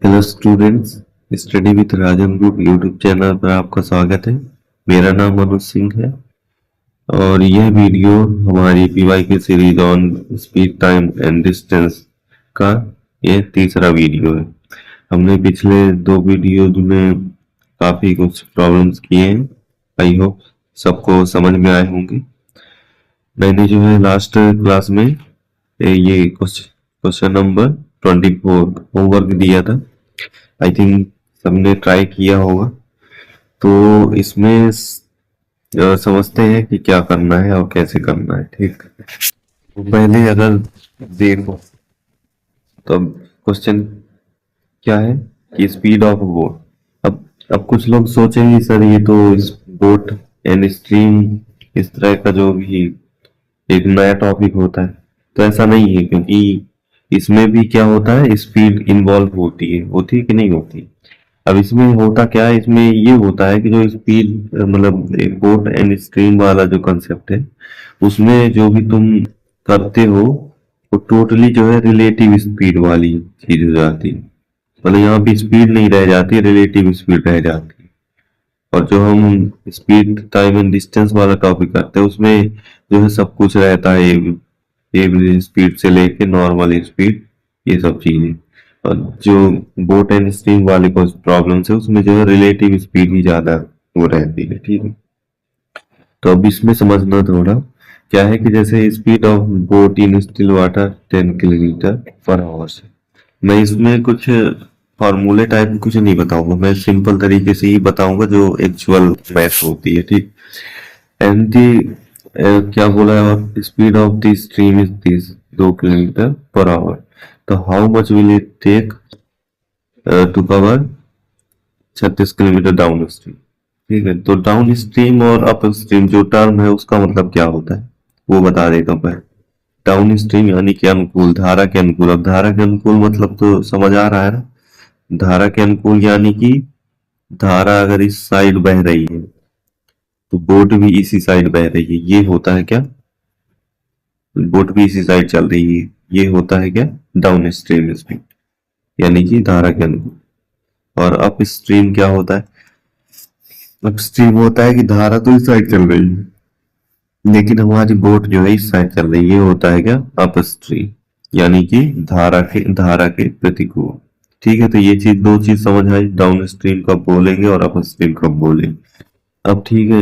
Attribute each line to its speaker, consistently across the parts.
Speaker 1: Hello students, study with Rajan group YouTube channel पर आपका स्वागत है। मेरा नाम मनोज सिंह है और यह वीडियो हमारी PYQ series on speed time and distance का यह तीसरा वीडियो है। हमने पिछले दो वीडियो में काफ़ी कुछ प्रॉब्लम्स किए हैं। आई होप सबको समझ में आए होंगे। मैंने जो है लास्ट क्लास में ये क्वेश्चन नंबर 24 होमवर्क दिया था। आई थिंक सबने ट्राई किया होगा। तो इसमें समझते हैं कि क्या करना है और कैसे करना है। ठीक, तो पहले अगर देखो तो अब क्वेश्चन क्या है कि स्पीड ऑफ बोट। अब कुछ लोग सोचेंगे सर ये तो इस बोट एंड स्ट्रीम इस तरह का जो भी एक नया टॉपिक होता है, तो ऐसा नहीं है, क्योंकि इसमें भी क्या होता है, स्पीड इन्वॉल्व होती है कि नहीं होती। अब इसमें होता क्या है, इसमें ये होता है कि जो स्पीड मतलब एक बोट एंड स्ट्रीम वाला जो कंसेप्ट है, उसमें जो भी तुम करते हो वो टोटली जो है रिलेटिव स्पीड वाली चीज हो जाती है। मतलब यहाँ पे स्पीड नहीं रह जाती, रिलेटिव स्पीड रह जाती है। और जो हम स्पीड टाइम एंड डिस्टेंस वाला टॉपिक करते हैं उसमें जो है सब कुछ रहता है, एवरेज स्पीड से लेके नॉर्मल स्पीड, ये सब चीजें। और जो बोट एंड स्ट्रीम वाले कुछ प्रॉब्लम्स है उसमें जो है रिलेटिव स्पीड ही ज्यादा वो रहती है। ठीक है, तो अब इसमें समझना थोड़ा क्या है कि जैसे speed of boat in still water 10 kilometre per our से, मैं इसमें कुछ फॉर्मूले टाइप कुछ नहीं बताऊंगा, मैं सिंपल तरीके से ही बताऊंगा जो एक्चुअल मैथ होती है। ठीक, एंड दी क्या बोला है, और speed of the stream is this 2 kilometre per hour, तो how much will it take to cover 36 kilometre downstream. ठीक है, तो डाउन स्ट्रीम और अप स्ट्रीम जो टर्म है उसका मतलब क्या होता है वो बता देता हूँ पहले। डाउन स्ट्रीम यानी कि अनुकूल, धारा के अनुकूल। अब धारा के अनुकूल मतलब तो समझ आ रहा है ना। धारा के अनुकूल यानी कि धारा अगर इस साइड बह रही है तो बोट भी इसी साइड बह रही है, ये होता है क्या, बोट भी इसी साइड चल रही है, ये होता है क्या, डाउन स्ट्रीम स्पीड यानी कि धारा के अनुकूल। और अप स्ट्रीम क्या होता है, अप स्ट्रीम होता है कि धारा तो इस साइड चल रही है लेकिन हमारी बोट जो है इस साइड चल रही है, ये होता है क्या, अप स्ट्रीम यानी कि धारा के प्रतिकूल। ठीक है, तो ये चीज दो चीज समझ आई, डाउन स्ट्रीम कब बोलेंगे और अप स्ट्रीम कब बोलेंगे। अब ठीक है,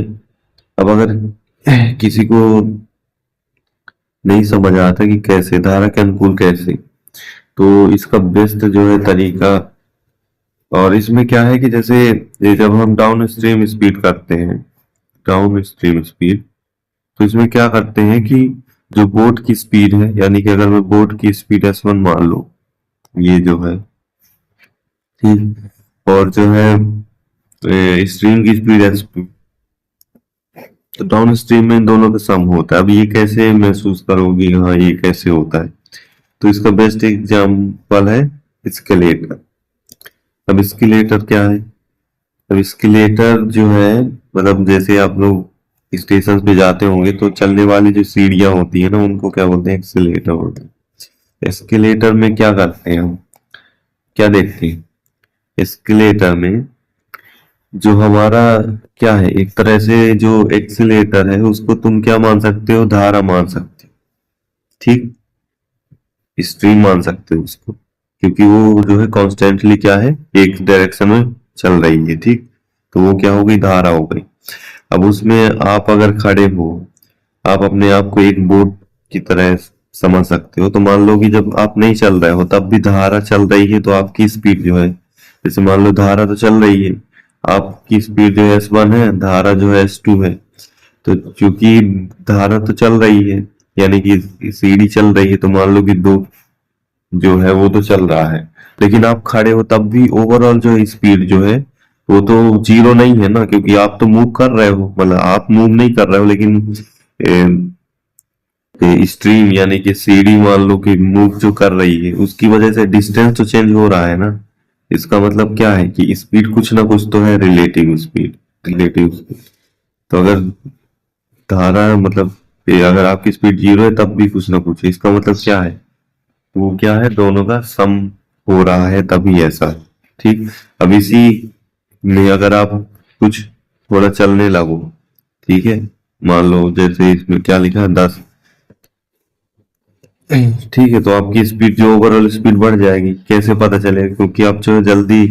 Speaker 1: अब अगर किसी को नहीं समझ आता कि कैसे धारा के अनुकूल कैसे, तो इसका बेस्ट जो है तरीका, और इसमें क्या है कि जैसे ये जब हम डाउन स्ट्रीम स्पीड करते हैं, डाउन स्ट्रीम स्पीड, तो इसमें क्या करते हैं कि जो बोट की स्पीड है, यानी कि अगर मैं बोट की स्पीड S1 मान लो, ये जो है ठीक, और जो है स्ट्रीम की स्पीड S2, तो डाउन स्ट्रीम में इन दोनों का सम होता है। अब ये कैसे महसूस करोगी, हाँ ये कैसे होता है, तो इसका बेस्ट एग्जाम्पल है स्केलेटर। अब स्केलेटर क्या है, अब स्केलेटर जो है मतलब जैसे आप लोग स्टेशन पे जाते होंगे तो चलने वाली जो सीढ़ियां होती है ना उनको क्या बोलते हैं, एस्केलेटर बोलते हैं। एस्केलेटर में क्या करते हैं हम, क्या देखते हैं, एस्केलेटर में जो हमारा क्या है, एक तरह से जो एक्सीलेटर है उसको तुम क्या मान सकते हो, धारा मान सकते हो। ठीक, स्ट्रीम मान सकते हो उसको, क्योंकि वो जो है कॉन्स्टेंटली क्या है, एक डायरेक्शन में चल रही है। ठीक, तो वो क्या हो गई, धारा हो गई। अब उसमें आप अगर खड़े हो, आप अपने आप को एक बोट की तरह समझ सकते हो, तो मान लो कि जब आप नहीं चल रहे हो तब भी धारा चल रही है, तो आपकी स्पीड जो है, जैसे मान लो धारा तो चल रही है, आपकी स्पीड जो है S1 है, धारा जो है S2 है। तो चूंकि धारा तो चल रही है यानी कि सीढ़ी चल रही है, तो मान लो कि दो जो है वो तो चल रहा है, लेकिन आप खड़े हो तब भी ओवरऑल जो स्पीड जो है वो तो जीरो नहीं है ना, क्योंकि आप तो मूव कर रहे हो, मतलब आप मूव नहीं कर रहे हो लेकिन स्ट्रीम यानी कि सीढ़ी मान लो कि मूव जो कर रही है उसकी वजह से डिस्टेंस तो चेंज हो रहा है ना। इसका मतलब क्या है कि स्पीड कुछ ना कुछ तो है, रिलेटिव स्पीड, रिलेटिव स्पीड। तो अगर धारा मतलब अगर आपकी स्पीड जीरो है तब भी कुछ ना कुछ है, इसका मतलब क्या है, वो क्या है, दोनों का सम हो रहा है तभी ऐसा है। ठीक, अब इसी में अगर आप कुछ थोड़ा चलने लगो, ठीक है, मान लो जैसे इसमें क्या लिखा है 10, ठीक है, तो आपकी स्पीड जो ओवरऑल स्पीड बढ़ जाएगी। कैसे पता चलेगा? क्योंकि आप जो है जल्दी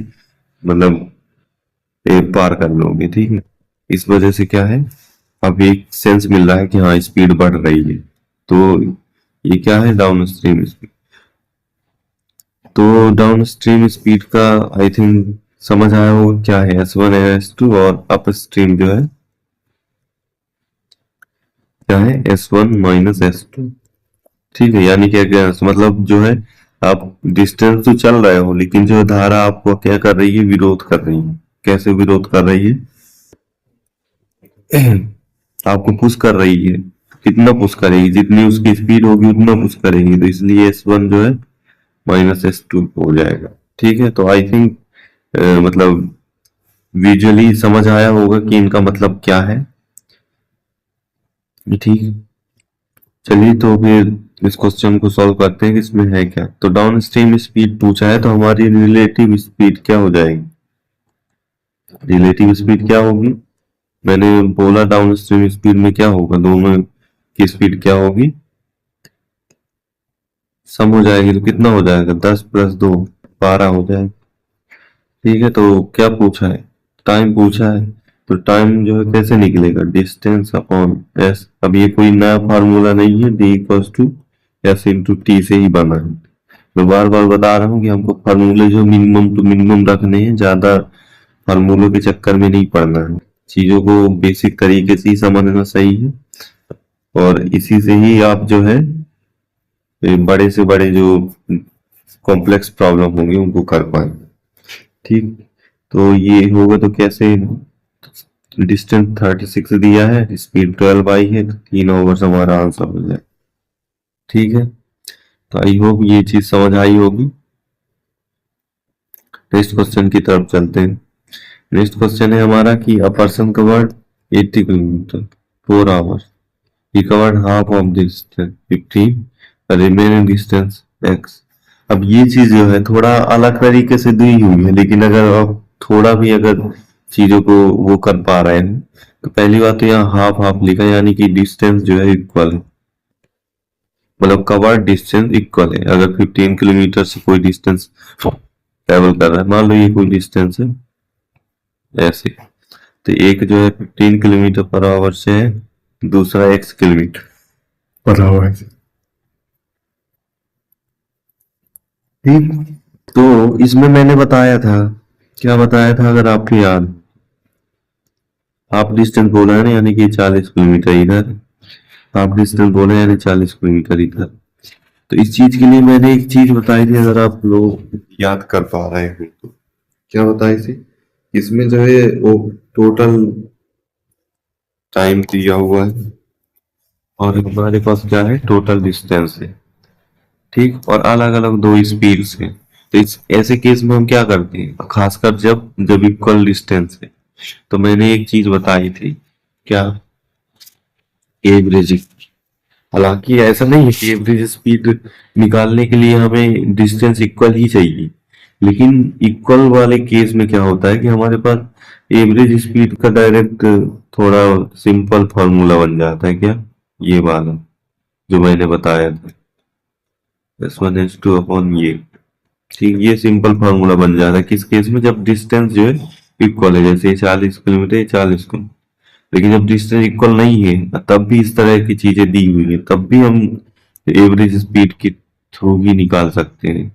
Speaker 1: मतलब पार कर लोगे, ठीक है। इस वजह से क्या है, अब एक सेंस मिल रहा है कि हाँ स्पीड बढ़ रही है। तो ये क्या है, डाउन स्ट्रीम स्पीड। तो डाउन स्ट्रीम स्पीड का आई थिंक समझ आया होगा क्या है, S1 है, S2, और अप स्ट्रीम जो है क्या है, S1 माइनस S2। ठीक है, यानी क्या क्या मतलब जो है, आप डिस्टेंस तो चल रहे हो लेकिन जो धारा आपको क्या कर रही है, विरोध कर रही है। कैसे विरोध कर रही है? आपको पुश कर रही है। कितना पुश करेगी? जितनी उसकी स्पीड होगी उतना पुश करेगी, तो इसलिए S1 जो है माइनस S2 हो जाएगा। ठीक है, तो आई थिंक मतलब विजुअली समझ आया होगा कि इनका मतलब क्या है। ठीक है, चलिए तो फिर इस क्वेश्चन को सॉल्व करते हैं कि इसमें है क्या। तो डाउन स्ट्रीम स्पीड पूछा है, तो हमारी रिलेटिव स्पीड क्या हो जाएगी? रिलेटिव स्पीड क्या होगी? मैंने बोला डाउन स्ट्रीम स्पीड में क्या होगा, दोनों की स्पीड क्या होगी, सम हो जाएगी। तो कितना हो जाएगा, 10 प्लस 2 12 हो जाएगा। ठीक है, तो क्या पूछा है, टाइम पूछा है। तो टाइम जो है कैसे निकलेगा, डिस्टेंस अपॉन एस। अब ये कोई नया फार्मूला नहीं है, D equals to S into T से ही बना है। मैं बार बार बता रहा हूँ कि हमको फार्मूले जो मिनिमम टू मिनिमम रखने हैं, ज्यादा फार्मूलों के चक्कर में नहीं पड़ना है। चीजों को बेसिक तरीके से ही समझना सही है, और इसी से ही आप जो है बड़े से बड़े जो कॉम्प्लेक्स प्रॉब्लम होंगे उनको कर पाएंगे। ठीक, तो ये होगा तो कैसे, डिस्टेंस 36 दिया है, स्पीड 12 आई है, तो 3 ओवर हमारा आंसर हो जाए। ठीक है, तो आई होप ये चीज समझ आई होगी। नेक्स्ट क्वेश्चन की तरफ चलते हैं। नेक्स्ट क्वेश्चन है हमारा कि a person covered 80 kilometre 4 hours, he covered half of the distance 15, the remaining distance x। अब ये चीज जो है थोड़ा अलग तरीके से दी हुई है, लेकिन अगर आप थोड़ा भी अगर चीजों को वो कर पा रहे हैं, तो पहली बात तो यहाँ हाफ हाफ लिखा है, यानी कि डिस्टेंस जो है इक्वल है। मतलब कवर्ड डिस्टेंस इक्वल है। अगर 15 किलोमीटर से कोई डिस्टेंस ट्रेवल कर रहा है, मान लो ये कोई डिस्टेंस है ऐसे, तो एक जो है 15 किलोमीटर पर आवर से है, दूसरा x किलोमीटर पर आवर से। ठीक, तो इसमें मैंने बताया था, क्या बताया था अगर आपको याद, हाफ डिस्टेंस बोला है ना, यानी कि 40 किलोमीटर इधर, हाफ डिस्टेंस बोला है यानी 40 किलोमीटर इधर। तो इस चीज के लिए मैंने एक चीज बताई थी, अगर आप लोग याद कर पा रहे हैं तो। क्या बताई थी? इसमें जो है वो टोटल टाइम दिया हुआ है, और हमारे पास क्या है, टोटल डिस्टेंस है। ठीक, और अलग अलग दो स्पीड्स है। तो इस ऐसे केस में हम क्या करते हैं, खासकर जब जब इक्वल डिस्टेंस है, तो मैंने एक चीज बताई थी, क्या, एवरेज। हालांकि ऐसा नहीं है कि एवरेज स्पीड निकालने के लिए हमें डिस्टेंस इक्वल ही चाहिए, लेकिन इक्वल वाले केस में क्या होता है कि हमारे पास एवरेज स्पीड का डायरेक्ट थोड़ा सिंपल फॉर्मूला बन जाता है। क्या, ये वाला जो मैंने बताया था, S1 S2 अपॉन ये। ठीक, ये सिंपल फार्मूला बन जाता है किस केस में, जब डिस्टेंस जो है इक्वल है, जैसे 40 किलोमीटर 40 किलोमीटर। लेकिन जब डिस्टेंस इक्वल नहीं है, तब भी इस तरह की चीजें दी हुई है, तब भी हम एवरेज स्पीड के थ्रू ही निकाल सकते हैं।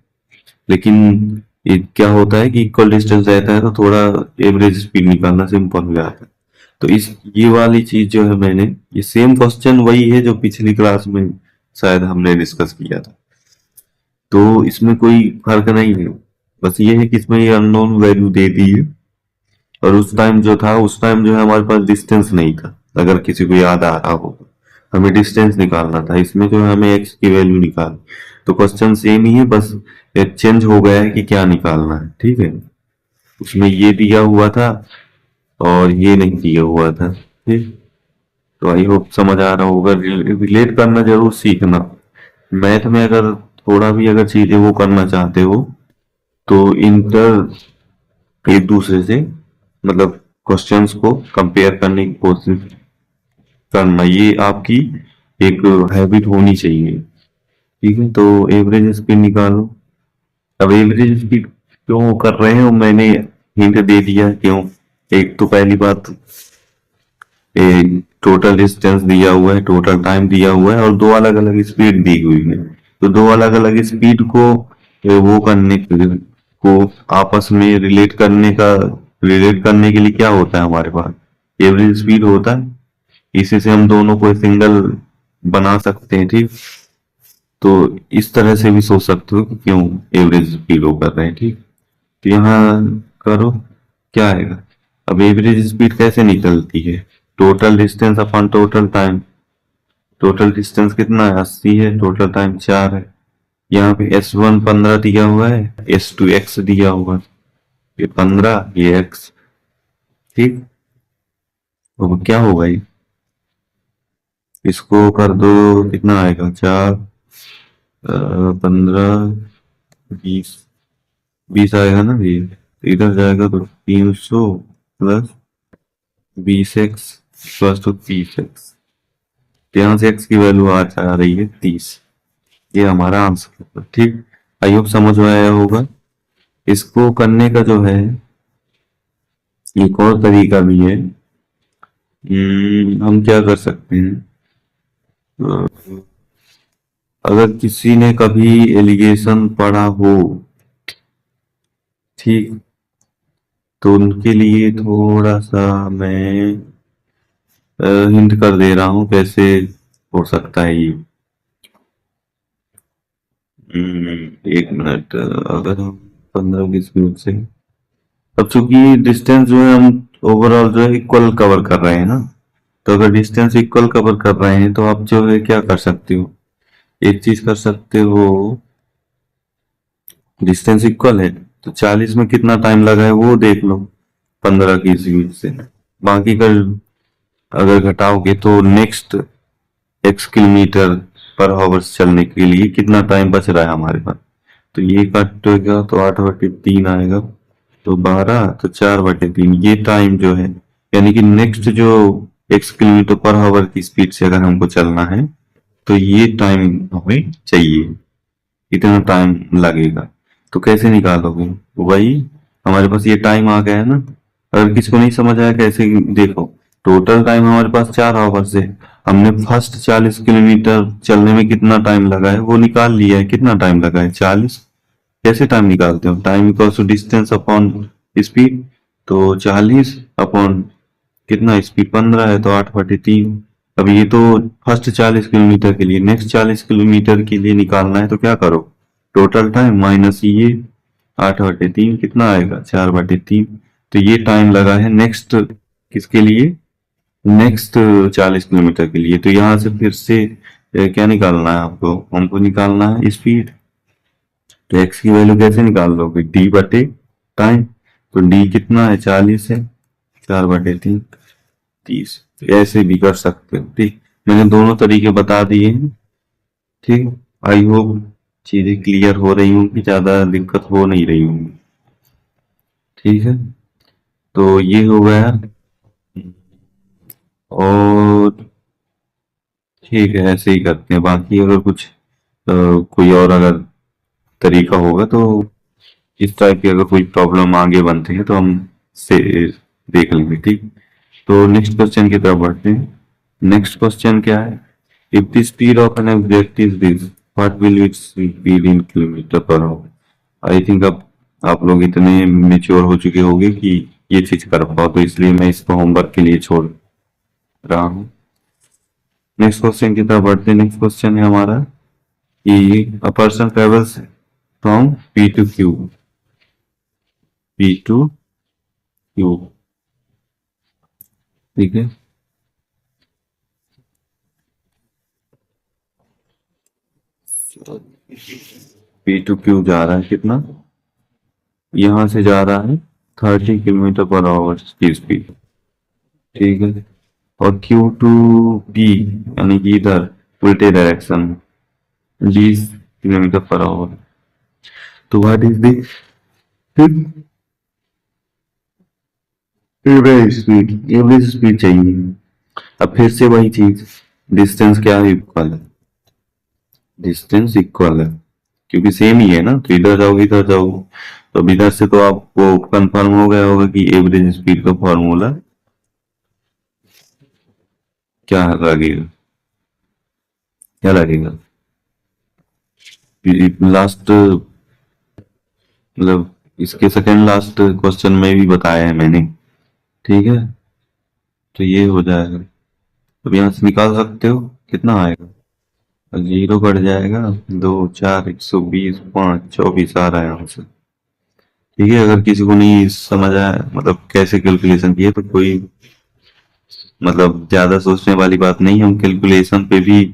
Speaker 1: लेकिन ये क्या होता है कि इक्वल डिस्टेंस रहता है तो थोड़ा एवरेज स्पीड निकालना सिंपल हो जाता है। तो इस ये वाली चीज जो है, मैंने ये सेम क्वेश्चन वही है जो पिछली क्लास में शायद हमने डिस्कस किया था। तो इसमें कोई फर्क नहीं है, बस ये है कि इसमें ये अननोन वैल्यू दे दी है, और उस टाइम जो था, उस टाइम जो है हमारे पास डिस्टेंस नहीं था। अगर किसी को याद आ रहा हो, हमें डिस्टेंस निकालना था, इसमें जो है हमें एक्स की वैल्यू निकाल। तो क्वेश्चन सेम ही है, बस चेंज हो गया है कि क्या निकालना है। ठीक है, उसमें ये दिया हुआ था और ये नहीं दिया हुआ था। ठीक, तो आई होप समझ आ रहा होगा। रिलेट करना जरूर सीखना। मैथ में अगर थोड़ा भी अगर चीजें वो करना चाहते हो, तो इंटर एक दूसरे से, मतलब क्वेश्चंस को कंपेयर करने की कोशिश करना, ये आपकी एक हैबिट होनी चाहिए। ठीक है, तो एवरेज स्पीड निकालो। अब एवरेज स्पीड क्यों कर रहे हैं, मैंने हिंट दे दिया क्यों। एक तो पहली बात, एक टोटल डिस्टेंस दिया हुआ है, टोटल टाइम दिया हुआ है, और दो अलग अलग स्पीड दी हुई है। तो दो अलग अलग स्पीड को वो करने को आपस में रिलेट करने के लिए क्या होता है हमारे पास, एवरेज स्पीड होता है। इसी से हम दोनों को सिंगल बना सकते हैं। ठीक, तो इस तरह से भी सोच सकते हो कि क्यों एवरेज स्पीड वो कर रहे हैं। ठीक, तो यहाँ करो, क्या आएगा। अब एवरेज स्पीड कैसे निकलती है, total distance upon total time. Total distance कितना है, 80 है, टोटल टाइम 4 है। यहाँ पे S1 15 दिया हुआ है, S2 X दिया हुआ है, ये 15 ये X। ठीक, तो क्या होगा ये, इसको कर दो, कितना आएगा, 4 15 20, 20 आएगा ना ये, तो इधर जाएगा तो 300 प्लस 20x प्लस तो 30x। यहाँ से x की वैल्यू आ जा रही है 30। ये हमारा आंसर होगा। ठीक, आई होप समझ में आया होगा। इसको करने का जो है एक और तरीका भी है। हम क्या कर सकते हैं, अगर किसी ने कभी एलिगेशन पढ़ा हो, ठीक, तो उनके लिए थोड़ा सा मैं हिंट कर दे रहा हूँ कैसे हो सकता है ये। एक मिनट, अगर हम 15-20 मिनट से, अब चूंकि डिस्टेंस जो है हम ओवरऑल जो है इक्वल कवर कर रहे हैं ना, तो अगर डिस्टेंस इक्वल कवर कर रहे हैं तो आप जो है क्या कर सकते हो, एक चीज कर सकते हो, डिस्टेंस इक्वल है तो 40 में कितना टाइम लगा है वो देख लो, 15 की स्पीड से। बाकी का अगर घटाओगे तो next x kilometre per our चलने के लिए कितना टाइम बच रहा है हमारे पास, तो ये कटेगा तो 8/3 आएगा, तो 12, तो 4/3 ये टाइम जो है, यानी कि नेक्स्ट जो x किलोमीटर पर आवर की स्पीड से अगर हमको चलना है तो ये टाइम हमें चाहिए, इतना टाइम लगेगा। तो कैसे निकालोगे, वही हमारे पास ये टाइम आ गया है ना। अगर किसको नहीं समझ आया कैसे, देखो टोटल टाइम हमारे पास 4 आवर्स है, हमने फर्स्ट 40 किलोमीटर चलने में कितना टाइम लगा है वो निकाल लिया है, कितना टाइम लगा है 40। कैसे टाइम निकालते हो, time equals to distance upon speed, तो 40 अपॉन कितना, स्पीड 15 है तो 8/3। अब ये तो फर्स्ट 40 किलोमीटर के लिए, नेक्स्ट 40 किलोमीटर के लिए निकालना है तो क्या करो, टोटल टाइम माइनस ये 8/3 कितना आएगा, 4/3। तो ये टाइम लगा है नेक्स्ट किसके लिए, नेक्स्ट 40 किलोमीटर के लिए। तो यहाँ से फिर से क्या निकालना है आपको, हमको निकालना है स्पीड। तो एक्स की वैल्यू कैसे निकाल लोगे, डी बटे टाइम। तो डी कितना है, 40 है, 4/3 30। तो ऐसे भी कर सकते हो। ठीक, मैंने दोनों तरीके बता दिए हैं। ठीक, आई होप चीजें क्लियर हो रही होंगी, ज्यादा दिक्कत हो नहीं रही होंगी। ठीक है, तो ये हो गया। और ठीक है, ऐसे ही करते हैं। बाकी अगर कुछ कोई और अगर तरीका होगा तो इस टाइप की अगर कोई प्रॉब्लम आगे बनती है तो हम से देख लेंगे। ठीक, तो नेक्स्ट क्वेश्चन की तरफ बढ़ते हैं। नेक्स्ट क्वेश्चन क्या है, if the speed of an object is this, what will its speed in kilometre per our. I think अब आप लोग इतने मेच्योर हो चुके होंगे कि ये चीज कर पाओ, तो इसलिए मैं इसको होमवर्क के लिए छोड़ रहा हूँ। नेक्स्ट क्वेश्चन की तरफ बढ़ते हैं। नेक्स्ट क्वेश्चन है हमारा कि a person travels from P to Q, P to Q, ठीक है। P to Q जा रहा है कितना, यहां से जा रहा है 30 किलोमीटर पर आवर की स्पीड, ठीक है। और Q to P यानी कि इधर उल्टे डायरेक्शन 20 किलोमीटर पर आवर। तो what is the average speed चाहिए। अब फिर से वही चीज, डिस्टेंस क्या है, इक्वल है, डिस्टेंस इक्वल है, क्योंकि सेम ही है ना, तो इधर जाओगे इधर जाओगे, तो अब इधर से तो आपको कंफर्म हो गया होगा कि एवरेज स्पीड का फॉर्मूला क्या लगेगा, क्या लगेगा, लास्ट मतलब इसके सेकंड लास्ट क्वेश्चन में भी बताया है मैंने, ठीक है। तो ये हो जाएगा, अब यहाँ से निकाल सकते हो, कितना आएगा, जीरो कट जाएगा, 2 4 120 5 24 आ रहा है यहाँ से। ठीक है, अगर किसी को नहीं समझ आया मतलब कैसे कैलकुलेशन किए, तो कोई मतलब ज्यादा सोचने वाली बात नहीं है, हम कैलकुलेशन पे भी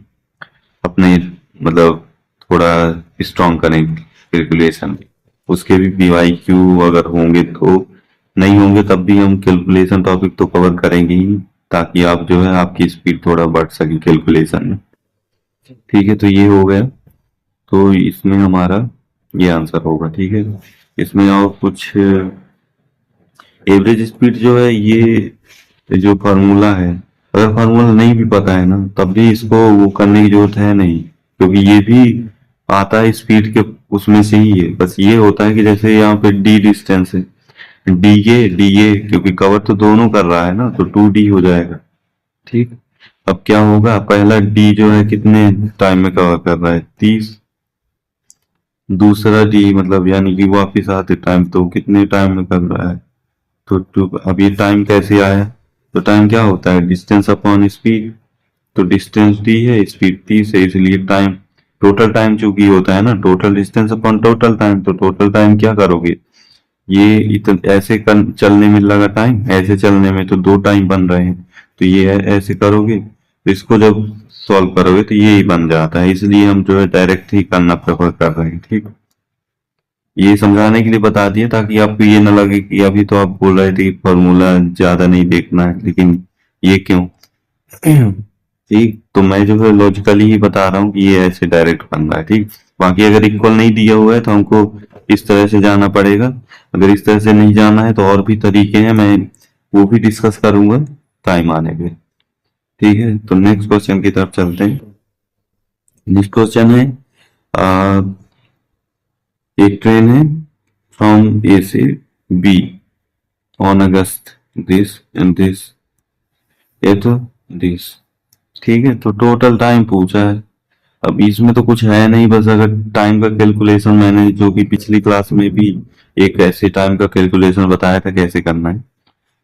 Speaker 1: अपने मतलब थोड़ा स्ट्रॉन्ग करेंगे कैलकुलेशन, उसके भी पीवाईक्यू अगर होंगे तो, नहीं होंगे तब भी हम कैलकुलेशन टॉपिक तो कवर करेंगे ही, ताकि आप जो है आपकी स्पीड थोड़ा बढ़ सके कैलकुलेशन में। ठीक है, तो ये हो गया, तो इसमें हमारा ये आंसर होगा। ठीक है, इसमें और कुछ एवरेज स्पीड जो है, ये जो फार्मूला है, अगर फार्मूला नहीं भी पता है ना तब भी इसको वो करने की जरूरत है नहीं, क्योंकि ये भी आता है स्पीड के उसमें से ही है। बस ये होता है कि जैसे यहाँ पे डी डिस्टेंस है, डी ए क्योंकि कवर तो दोनों कर रहा है ना, तो 2D हो जाएगा। ठीक, अब क्या होगा, पहला डी जो है कितने टाइम में कवर कर रहा है, 30, दूसरा डी मतलब यानी कि वापिस आते टाइम तो कितने टाइम में कर रहा है, तो अब ये टाइम कैसे आया, तो टाइम क्या होता है, डिस्टेंस अपॉन स्पीड, तो डिस्टेंस डी है, स्पीड 30 है, इसलिए टाइम, टोटल टाइम चूंकि होता है ना, total distance upon total time, तो टोटल टाइम क्या करोगे, ये ऐसे चलने में लगा टाइम, ऐसे चलने में तो दो टाइम बन रहे हैं, तो ये ऐसे करोगे, तो इसको जब सॉल्व करोगे तो ये ही बन जाता है, इसलिए हम जो है डायरेक्ट ही करना प्रेफर कर रहे हैं। ठीक, ये समझाने के लिए बता दिया ताकि आपको ये ना लगे कि अभी तो आप बोल रहे थे कि फॉर्मूला ज्यादा नहीं देखना है, लेकिन ये क्यों। ठीक, तो मैं जो है लॉजिकली ही बता रहा हूँ कि ये ऐसे डायरेक्ट बन रहा है। ठीक, बाकी अगर इक्वल नहीं दिया हुआ है तो हमको इस तरह से जाना पड़ेगा, अगर इस तरह से नहीं जाना है तो और भी तरीके हैं, मैं वो भी डिस्कस करूंगा टाइम आने पे। ठीक है, तो नेक्स्ट क्वेश्चन की तरफ चलते हैं। नेक्स्ट क्वेश्चन है, आ, एक ट्रेन है फ्रॉम ए से be on August this and this, ये तो दिस, ठीक है, तो टोटल टाइम पूछा है। अब इसमें तो कुछ है नहीं, बस अगर टाइम का कैलकुलेशन मैंने जो कि पिछली क्लास में भी एक ऐसे टाइम का कैलकुलेशन बताया था कैसे करना है,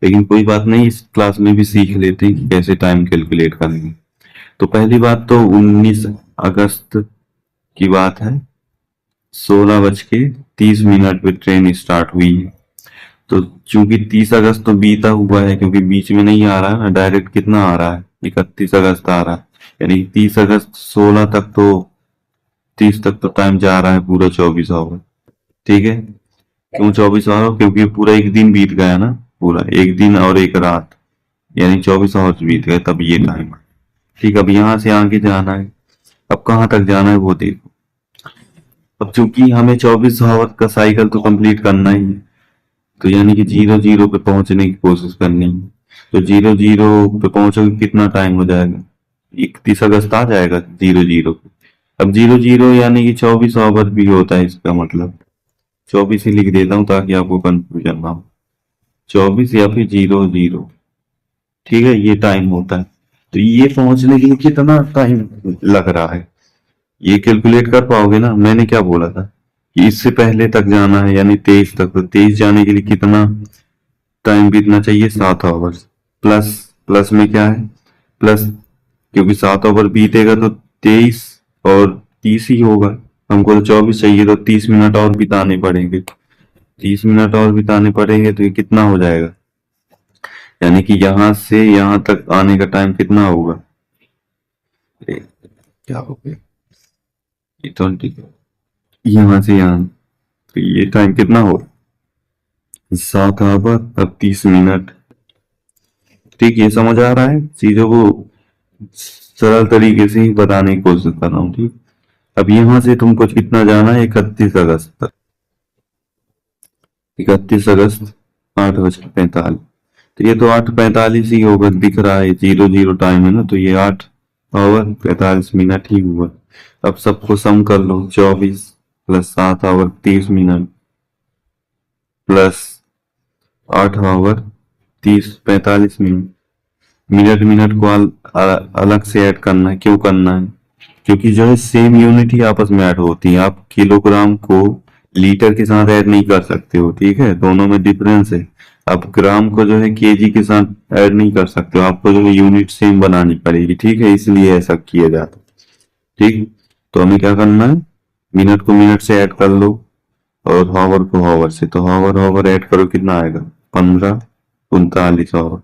Speaker 1: लेकिन कोई बात नहीं, इस क्लास में भी सीख लेते हैं कि कैसे टाइम कैलकुलेट करेंगे। तो पहली बात तो 19 अगस्त की बात है, 16:30 पे ट्रेन स्टार्ट हुई है। तो चूंकि 30 अगस्त तो बीता हुआ है, क्योंकि बीच में नहीं आ रहा है ना, डायरेक्ट कितना आ रहा है, 31 अगस्त आ रहा है, यानी 30 अगस्त 16 तक तो, 30 तक तो टाइम जा रहा है पूरा 24 आवर। ठीक है, क्यों 24 आवर, क्योंकि पूरा एक दिन बीत गया ना, पूरा एक दिन और एक रात, यानी 24 आवर्स बीत गए, तब ये टाइम। ठीक, अब यहाँ से आगे जाना है, अब कहाँ तक जाना है वो देखो। अब चूंकि हमें 24 आवर का साइकिल तो कंप्लीट करना ही है, तो यानी कि 0 0 पे पहुंचने की कोशिश करनी है, तो 0 0 पे पहुंचोगे कितना टाइम हो जाएगा, 31 अगस्त आ जाएगा 0 0 पे। अब 0 0 यानी कि 24 आवर भी होता है, इसका मतलब 24 ही लिख देता हूँ ताकि आपको कंफ्यूजन ना हो, 24 या फिर 0 0। ठीक है, ये टाइम होता है, तो ये पहुंचने के लिए कितना टाइम लग रहा है, ये कैलकुलेट कर पाओगे ना, मैंने क्या बोला था कि इससे पहले तक जाना है यानी 23 तक, तो 23 जाने के लिए कितना टाइम बीतना चाहिए, 7 आवर्स, प्लस, प्लस में क्या है, प्लस, क्योंकि 7 आवर बीतेगा तो 23 और 30 ही होगा, हमको तो 24 चाहिए, तो 30 मिनट और बिताने पड़ेंगे, 30 मिनट और बिताने पड़ेंगे, तो ये कितना हो जाएगा, यानी कि यहां से यहां तक आने का टाइम कितना होगा, क्या हो गया, ये 20, यहाँ से यहाँ, तो ये टाइम कितना होगा, 7 आवर अब 30 मिनट। ठीक, ये समझ आ रहा है, चीजों को सरल तरीके से ही बताने की कोशिश कर रहा हूँ। ठीक, अब यहाँ से तुमको कितना जाना है, 31 अगस्त तक, 31 अगस्त 8:45, तो ये तो 8:45 ही होगा, दिख रहा है 00 टाइम है ना, तो ये 8 आवर 45 मिनट ही हुआ। अब सबको सम कर लो, 24 plus 7 hour 30 minute plus 8 hour 30 45 minute. Minute minute को अलग से ऐड करना है, क्यों करना है? क्योंकि जो है सेम यूनिट ही आपस में ऐड होती है, आप किलोग्राम को लीटर के साथ ऐड नहीं कर सकते हो, ठीक है, दोनों में डिफरेंस है। आप ग्राम को जो है केजी के साथ ऐड नहीं कर सकते हो, आपको जो है यूनिट सेम बनानी पड़ेगी, ठीक है, इसलिए ऐसा किया जाता है। ठीक, तो हमें क्या करना है, मिनट को मिनट से ऐड कर लो और हावर को हावर से, तो हावर हावर ऐड करो, कितना आएगा? 15 39 आवर।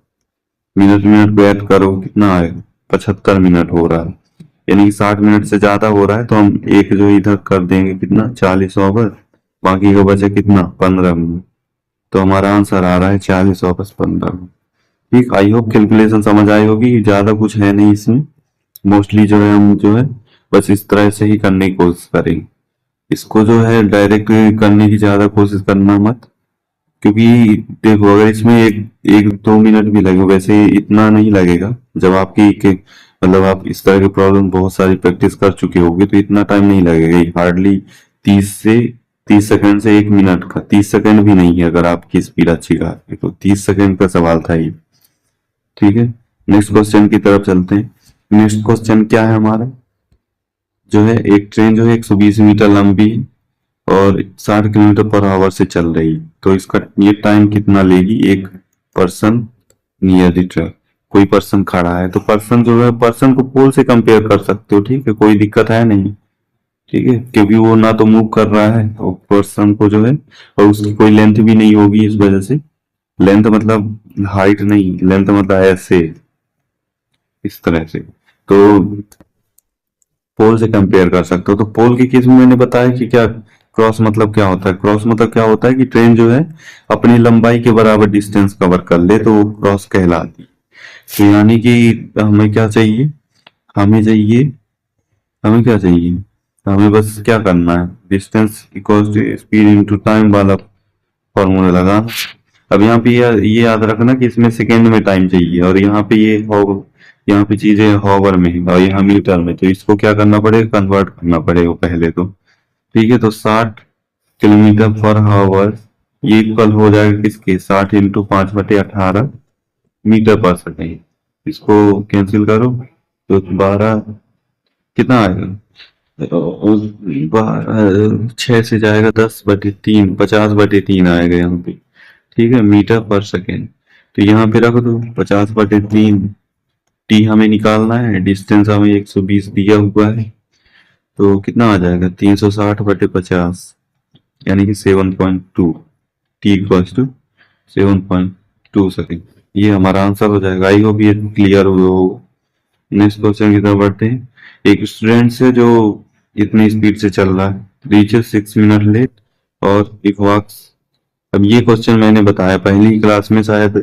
Speaker 1: मिनट मिनट को ऐड करो, कितना आएगा? 75 मिनट हो रहा है, यानी कि 60 मिनट से ज्यादा हो रहा है, तो हम एक जो इधर कर देंगे, कितना? 40 आवर, बाकी का बचा कितना? 15 मिनट। तो हमारा आंसर आ रहा है 40 आवर 15 मिनट। ठीक, आई होप कैलकुलेशन समझ आई होगी, ज्यादा कुछ है नहीं इसमें। मोस्टली जो है हम जो है बस इस तरह से ही करने की कोशिश करेंगे, इसको जो है डायरेक्ट करने की ज्यादा कोशिश करना मत, क्योंकि देखो अगर इसमें एक एक 2 मिनट भी लगे, वैसे इतना नहीं लगेगा, जब आपकी मतलब आप इस तरह की प्रॉब्लम बहुत सारी प्रैक्टिस कर चुके होगे तो इतना टाइम नहीं लगेगा, हार्डली 30 सेकंड से 1 मिनट का, 30 सेकंड भी नहीं है अगर आपकी स्पीड अच्छी का, तो 30 सेकंड का सवाल था ये। ठीक है, नेक्स्ट क्वेश्चन की तरफ चलते हैं। नेक्स्ट क्वेश्चन क्या है हमारा, जो है एक ट्रेन जो है 120 मीटर लंबी और 60 किलोमीटर पर आवर से चल रही, तो इसका ये टाइम कितना लेगी? एक पर्सन नियर द ट्रैक, कोई पर्सन खड़ा है, तो पर्सन जो है, पर्सन को पोल से कंपेयर कर सकते हो, ठीक है, कोई दिक्कत है नहीं, ठीक है, क्योंकि वो ना तो मूव कर रहा है और पर्सन को जो है, और उसकी कोई लेंथ भी नहीं होगी, इस वजह से लेंथ मतलब हाइट नहीं, लेंथ मतलब ऐसे, इस तरह से, तो पोल से कंपेयर कर सकते हो। तो पोल के केस में मैंने बताया कि क्या क्रॉस मतलब क्या होता है, क्रॉस मतलब क्या होता है कि ट्रेन जो है अपनी लंबाई के बराबर डिस्टेंस कवर कर ले तो वो क्रॉस कहलाती है। तो यानी कि हमें क्या चाहिए, हमें चाहिए, हमें क्या चाहिए, हमें बस क्या करना है, distance equals to speed into time वाला फॉर्मूला लगाना। अब यहाँ पे ये याद रखना कि इसमें सेकेंड में टाइम चाहिए, और यहाँ पे ये हो, यहाँ पे चीजें हॉवर में है और यहाँ मीटर में, तो इसको क्या करना पड़ेगा, कन्वर्ट करना पड़ेगा पहले तो। ठीक है, तो 60 किलोमीटर पर आवर ये इक्वल हो जाएगा किसके, 60 × 5/18 मीटर पर सेकेंड। इसको कैंसिल करो तो 12 कितना आएगा, 6 से जाएगा 10/3, 50/3 आएगा यहाँ पे, ठीक है, मीटर पर सेकेंड। तो यहाँ पे रख दो 50/3, टी हमें निकालना है, डिस्टेंस हमें 120 दिया हुआ है, तो कितना आ जाएगा, 360/50, यानी कि 7.2, टी इक्वल्स टू 7.2 सेकेंड। ये हमारा आंसर हो जाएगा। आई होप ये क्लियर हो। नेक्स्ट क्वेश्चन की तरफ बढ़ते हैं। एक स्टूडेंट से जो इतनी स्पीड से चल रहा है, रीचेस 6 मिनट लेट और इफ वॉक्स। अब ये क्वेश्चन मैंने बताया पहली क्लास में, शायद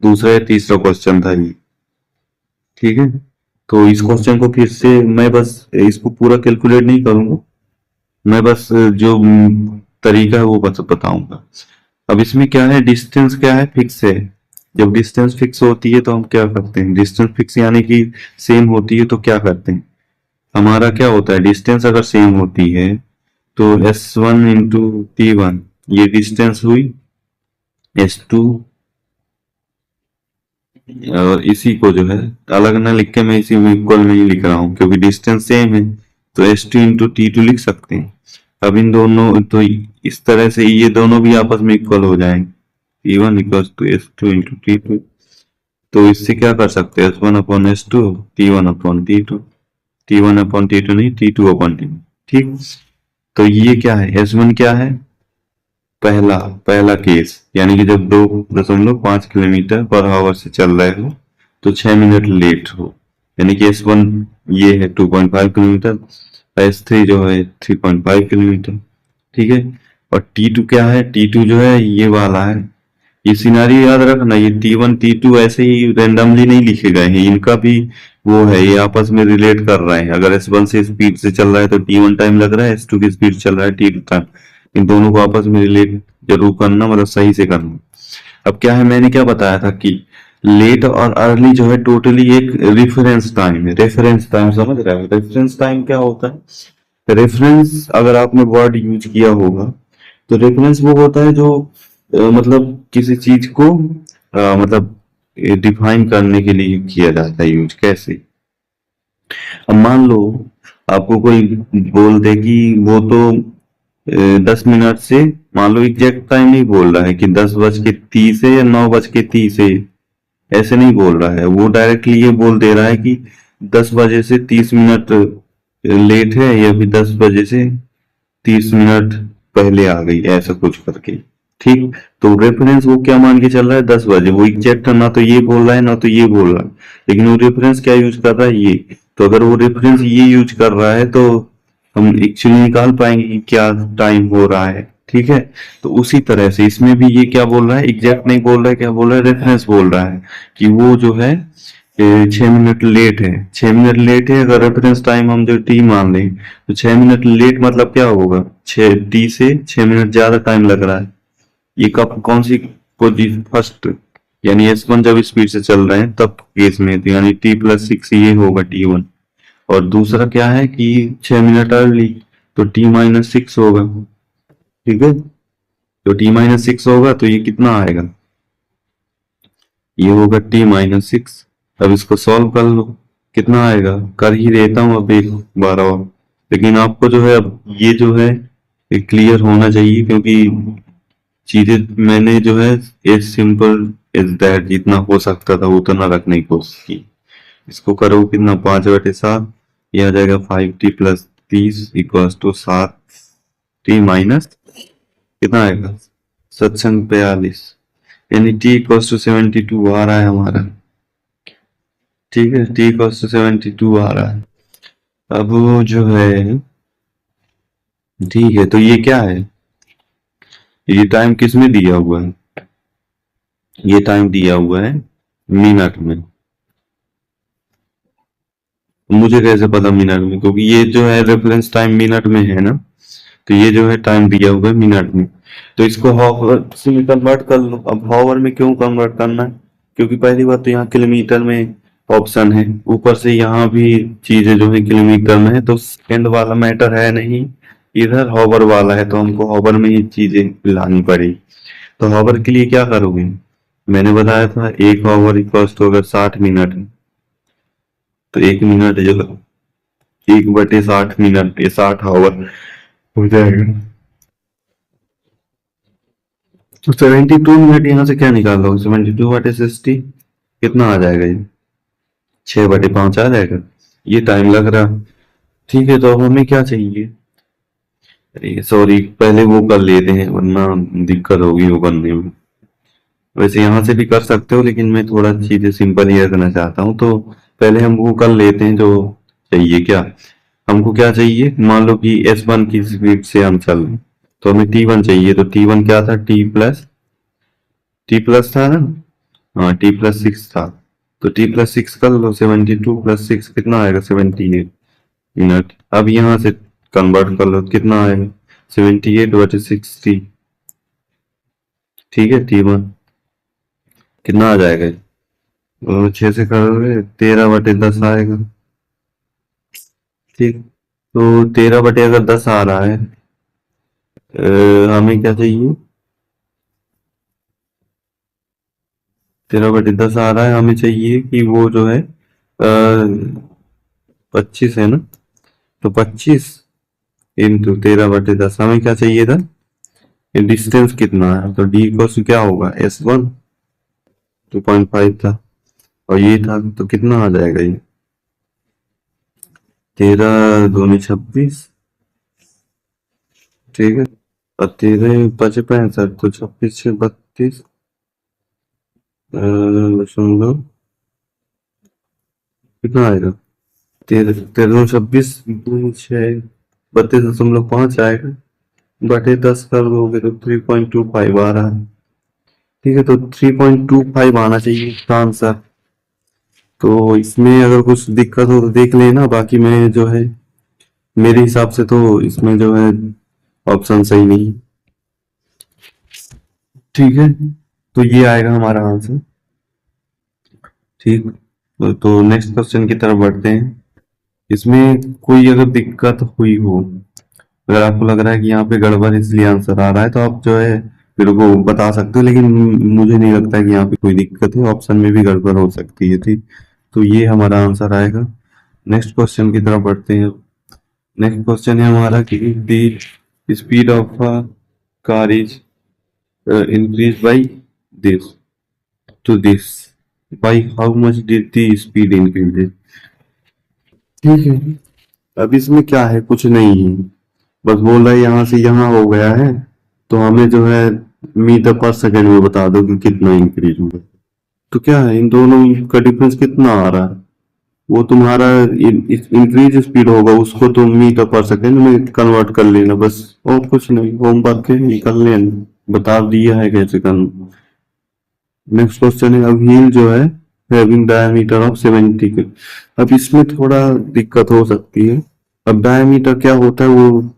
Speaker 1: दूसरा या तीसरा क्वेश्चन था ये, ठीक है, तो इस क्वेश्चन को फिर से मैं बस इसको पूरा कैलकुलेट नहीं करूंगा, मैं बस जो तरीका है वो बस बताऊंगा। अब इसमें क्या है, डिस्टेंस क्या है, फिक्स है। जब डिस्टेंस फिक्स होती है तो हम क्या करते हैं, डिस्टेंस फिक्स यानी कि सेम होती है तो क्या करते हैं, हमारा क्या होता है, डिस्टेंस अगर सेम होती है तो S1 इंटू T1, ये डिस्टेंस हुई S2, और इसी को जो है अलग ना लिख के मैं इसी में इक्वल में ही लिख रहा हूँ, क्योंकि डिस्टेंस सेम है, तो S2 इंटू T2 लिख सकते हैं। अब इन दोनों, तो इस तरह से ये दोनों भी आपस में इक्वल हो जाएंगे, T1 equals to S2 into T2। तो इससे क्या कर सकते हैं, S1/S2, T1/T2, T1/T2 नहीं, T2/T2, ठीक। तो ये क्या है, S1 क्या है, पहला पहला केस, यानी कि जब 2.5 किलोमीटर पर आवर से चल रहे हो तो 6 मिनट लेट हो, यानी कि S1 ये है 2.5 किलोमीटर, S3 जो है 3.5 किलोमीटर, ठीक है। और T2 क्या है, T2 जो है ये वाला है, ये सिनारियो याद रखना, ये T1 T2 ऐसे ही रेंडमली नहीं लिखे गए हैं, इनका भी वो है, ये आपस में रिलेट कर रहे हैं। अगर S1 से स्पीड से चल रहा है तो T1 टाइम लग रहा है, S2 की स्पीड चल रहा है T2 टाइम, इन दोनों को आपस में रिलेट जरूर करना, मतलब सही से करना। अब क्या है, मैंने क्या बताया था कि
Speaker 2: लेट और अर्ली जो है टोटली एक रेफरेंस टाइम है। रेफरेंस टाइम समझ रहे हो? रेफरेंस टाइम क्या होता है? रेफरेंस अगर आपने वर्ड यूज किया होगा तो रेफरेंस वो होता है जो मतलब किसी चीज को मतलब डिफाइन करने के लिए किया जाता है यूज। कैसे? अब मान लो आपको कोई बोल दे कि वो तो 10 मिनट से, मान लो एग्जैक्ट टाइम नहीं बोल रहा है कि 10:30 है या 9:30 है, ऐसे नहीं बोल रहा है। वो डायरेक्टली ये बोल दे रहा है कि 10 बजे से 30 मिनट लेट है या फिर 10 बजे से 30 मिनट पहले आ गई, ऐसा कुछ करके। ठीक, तो रेफरेंस वो क्या मान के चल रहा है? 10 बजे। वो एग्जैक्ट ना तो ये बोल रहा है ना तो ये बोल रहा है, लेकिन वो रेफरेंस क्या यूज कर रहा है? ये। तो अगर वो रेफरेंस ये यूज कर रहा है तो हम एक्चुअली निकाल पाएंगे कि क्या टाइम हो रहा है। ठीक है, तो उसी तरह से इसमें भी ये क्या बोल रहा है? एग्जैक्ट नहीं बोल रहा है, क्या बोल रहा है? रेफरेंस बोल रहा है कि वो जो है 6 मिनट लेट है। 6 मिनट लेट है, अगर रेफरेंस टाइम हम जो टी मान लें तो 6 मिनट लेट मतलब क्या होगा? 6 टी से 6 मिनट ज्यादा टाइम लग रहा है। ये कब कौन सी पोजीशन? फर्स्ट, यानी S1 जब स्पीड से चल रहे हैं तब केस में, तो यानी T+6 ये होगा T1। और दूसरा क्या है कि 6 मिनट अर्ली, तो T-6 होगा। ठीक है, तो T-6 होगा तो ये कितना आएगा? ये होगा T-6। अब इसको सॉल्व कर लो, कितना आएगा? कर ही देता हूँ अब एक बार और, लेकिन आपको जो है अब ये जो है क्लियर होना चाहिए, क्योंकि चीजें मैंने जो है एज सिंपल एज दैट जितना हो सकता था उतना रखने की कोशिश की। इसको करो कितना? 5/7, ये आ जाएगा 5T+30 = 7T कितना आएगा? 742, यानी T=72 आ रहा है हमारा। ठीक है, T=72 आ रहा है। अब वो जो है, ठीक है, तो ये क्या है? ये टाइम किस में दिया हुआ है? ये टाइम दिया हुआ है मिनट में। मुझे कैसे पता मिनट में? क्योंकि ये जो है रेफरेंस टाइम मिनट में है ना, तो ये जो है टाइम दिया हुआ है मिनट में। तो इसको हॉवर से कन्वर्ट कर लो। अब हॉवर में क्यों कन्वर्ट करना है? क्योंकि पहली बात तो यहाँ किलोमीटर में ऑप्शन है, ऊपर से यहाँ भी चीजें जो है किलोमीटर में है, तो सेकंड वाला मैटर है नहीं, इधर हॉवर वाला है, तो हमको हॉवर में ही चीजें लानी पड़ेगी। तो हॉवर के लिए क्या करोगे? मैंने बताया था एक हॉवर इक्वल्स टू अगर 60 मिनट है, तो 1 मिनट जो 1/60 मिनट, ये 60 हॉवर हो जाएगा। तो 72 मिनट यहाँ से क्या निकाल लो? 72/60 कितना आ जाएगा? ये 6/5 आ जाएगा। ये टाइम लग रहा। ठीक है, तो अब हमें क्या चाहिए? अरे सॉरी, पहले वो कर लेते हैं वरना दिक्कत होगी वो करने में। वैसे यहाँ से भी कर सकते हो, लेकिन मैं थोड़ा चीजें सिंपल ही रखना चाहता हूँ, तो पहले हम वो कर लेते हैं जो चाहिए। क्या हमको क्या चाहिए? मान लो कि S1 की स्पीड से हम चल रहे हैं, तो हमें T1 चाहिए। तो T1 क्या था? T प्लस था ना? हाँ, T+6 था। तो T+6 कर लो, 72+6 कितना आएगा? 78 मिनट। अब यहाँ से कन्वर्ट कर लो, कितना आएगा? 78/60। ठीक है, T1 कितना आ जाएगा? 6 से करोगे 13/10 आएगा। ठीक, तो 13/10 आ रहा है। हमें क्या चाहिए? 13/10 आ रहा है, हमें चाहिए कि वो जो है 25 है ना, तो 25 इंटू 13/10 हमें क्या चाहिए था? ये डिस्टेंस कितना है? तो डी इक्वल क्या होगा? S1 2.5 था, और ये था, तो कितना आ जाएगा ये? 13×2 = 26। ठीक है, और 13×5 = 65, तो 26×6 = 32 दशमलव कितना आएगा? 13×26 = 32.5 आएगा। /10 कर दोगे तो 3.25 आ रहा है। ठीक है, तो 3.25 आना चाहिए इसका आंसर। तो इसमें अगर कुछ दिक्कत हो तो देख लेना, बाकी मैं जो है मेरे हिसाब से तो इसमें जो है ऑप्शन सही नहीं। ठीक है, तो ये आएगा हमारा आंसर। ठीक, तो नेक्स्ट क्वेश्चन की तरफ बढ़ते हैं। इसमें कोई अगर दिक्कत हुई हो, अगर आपको लग रहा है कि यहाँ पे गड़बड़ इसलिए आंसर आ रहा है, तो आप जो है मेरे को बता सकते हो, लेकिन मुझे नहीं लगता है कि यहाँ पे कोई दिक्कत है, ऑप्शन में भी गड़बड़ हो सकती है। ठीक, तो ये हमारा आंसर आएगा। नेक्स्ट क्वेश्चन की तरफ बढ़ते हैं। नेक्स्ट क्वेश्चन है हमारा कि the speed of a car is increase by this to this, by how much did the speed increase. ठीक है, अब इसमें क्या है, कुछ नहीं है, बस बोल रहा है यहाँ से यहाँ हो गया है, तो हमें जो है मीटर पर सेकंड में बता दो कि कितना इंक्रीज हुआ। तो क्या है, इन दोनों का डिफरेंस कितना आ रहा है, वो तुम्हारा इंक्रीज स्पीड होगा, उसको तुम मीटर पर सेकंड में कन्वर्ट कर लेना बस, और कुछ नहीं, होमवर्क है कर लेना, बता दिया है कैसे करना। नेक्स्ट क्वेश्चन है, अब व्हील जो है हैविंग डायमीटर ऑफ 70 के, अब इसमें थोड़ा दिक्कत हो सकती है। अब डायमीटर क्या होता है, वो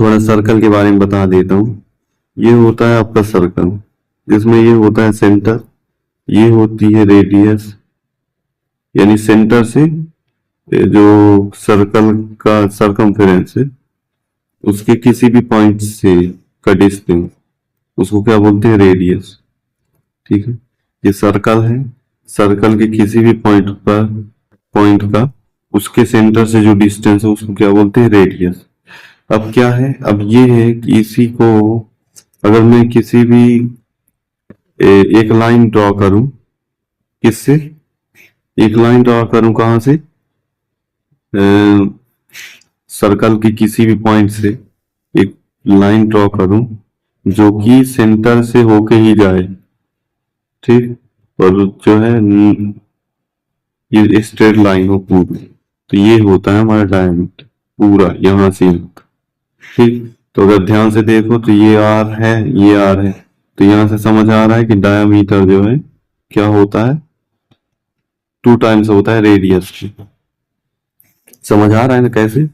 Speaker 2: थोड़ा सर्कल के बारे में बता देता हूँ। ये होता है आपका सर्कल, जिसमें ये होता है सेंटर, ये होती है रेडियस, यानी सेंटर से जो सर्कल का सरकमफेरेंस है उसके किसी भी पॉइंट से का डिस्टेंस, उसको क्या बोलते हैं, रेडियस। ठीक है, ये सर्कल है, सर्कल के किसी भी पॉइंट का उसके सेंटर से जो डिस्टेंस है उसको क्या बोलते हैं, रेडियस। अब क्या है, अब ये है कि इसी को अगर मैं किसी भी एक लाइन ड्रॉ करूं, किससे, एक लाइन ड्रॉ करूं कहां से, सर्कल के किसी भी पॉइंट से एक लाइन ड्रॉ करूं जो कि सेंटर से होके ही जाए, ठीक, और जो है ये स्ट्रेट लाइन हो पूरी, तो ये होता है हमारा डायमीटर पूरा यहां से यहाँ तक। ठीक, तो अगर ध्यान से देखो तो ये आर है, ये आर है, तो यहां से समझ आ रहा है कि डायमीटर जो है क्या होता है, 2 टाइम्स होता है रेडियस की। समझ आ रहा है ना कैसे,